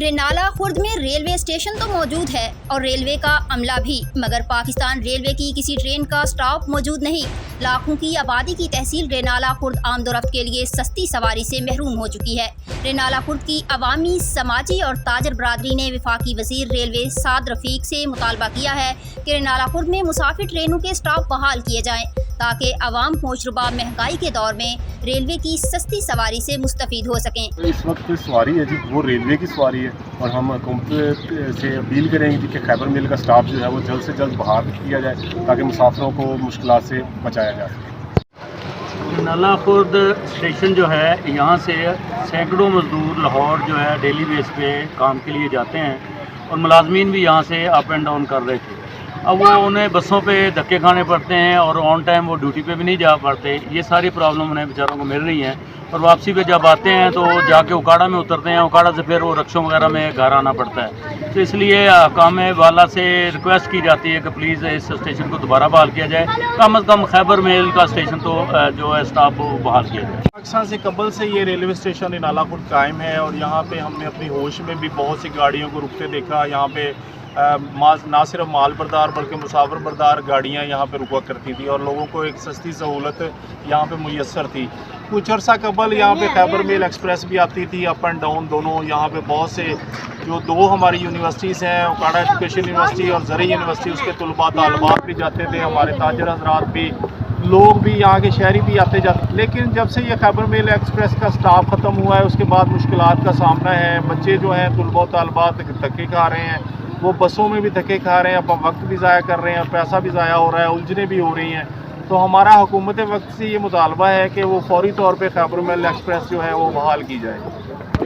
रेनाला खुर्द में railway station तो मौजूद है और रेलवे का अमला भी, मगर पाकिस्तान रेलवे की किसी ट्रेन का स्टॉप मौजूद नहीं। लाखों की आबादी की तहसील रेनाला खुर्द आमदोरफ्त के लिए सस्ती सवारी से महरूम हो चुकी है। रेनाला खुर्द की अवामी, समाजी और ताजर बरादरी ने वफाकी वज़ीर रेलवे साद रफ़ीक से मुतालबा किया है कि रेनाला खुर्द में मुसाफिर ट्रेनों के स्टॉप बहाल किए जाएँ ताकि अवाम होशरुबा महंगाई के दौर में रेलवे की सस्ती सवारी से मुस्तफ़ीद हो सकें। इस वक्त सवारी है जी, वो रेलवे की सवारी है और हम हुकूमत से अपील करेंगे कि खैबर मिल का स्टाफ जो है वो जल्द से जल्द बहाल किया जाए ताकि मुसाफिरों को मुश्किलात से बचाया जा सके। रेनाला खुर्द स्टेशन जो है, यहाँ से सैकड़ों मज़दूर लाहौर जो है डेली बेस पे काम के लिए जाते हैं और मुलाजमीन भी यहाँ से अप एंड डाउन कर रहे थे। अब वो उन्हें बसों पे धक्के खाने पड़ते हैं और ऑन टाइम वो ड्यूटी पे भी नहीं जा पाते। ये सारी प्रॉब्लम उन्हें बेचारों को मिल रही हैं और वापसी पे जब आते हैं तो जाके उकाड़ा में उतरते हैं, उकाड़ा से फिर वो रक्षों वगैरह में घर आना पड़ता है। तो इसलिए काम वाला से रिक्वेस्ट की जाती है कि प्लीज़ इस स्टेशन को दोबारा बहाल किया जाए। कम अज़ कम खैबर मेल का स्टेशन तो जो है स्टाफ बहाल किया जाए। पाकिस्तान से कबल से ये रेलवे स्टेशन रेनाला खुर्द कायम है और यहाँ पे हमने अपनी होश में भी बहुत सी गाड़ियों को रुकते देखा। यहाँ पे ना सिर्फ माल बरदार बल्कि मुसाफिर बरदार गाड़ियाँ यहाँ पे रुका करती थी और लोगों को एक सस्ती सहूलत यहाँ पे मुयस्सर थी। कुछ अर्सा कबल यहाँ पे खैबर मेल एक्सप्रेस भी आती थी, अप एंड डाउन दोनों। यहाँ पे बहुत से जो दो हमारी यूनिवर्सिटीज़ हैं, उकाड़ा एजुकेशन यूनिवर्सिटी और ज़री यूनिवर्सिटी, उसके तलबा तालबात भी जाते थे, हमारे ताजर हजरात भी, लोग भी, यहाँ के शहरी भी आते जाते। लेकिन जब से ये खैबर मेल एक्सप्रेस का स्टाफ ख़त्म हुआ है उसके बाद मुश्किलात का सामना है। बच्चे जो हैं तलबा तालबात धक्के खा रहे हैं, वो बसों में भी धक्के खा रहे हैं, अपना वक्त भी ज़ाया कर रहे हैं, पैसा भी ज़ाया हो रहा है, उलझने भी हो रही हैं। तो हमारा हुकूमत वक्त से ये मुतालबा है कि वो फौरी तौर पे खैबर मेल एक्सप्रेस जो है वो बहाल की जाए।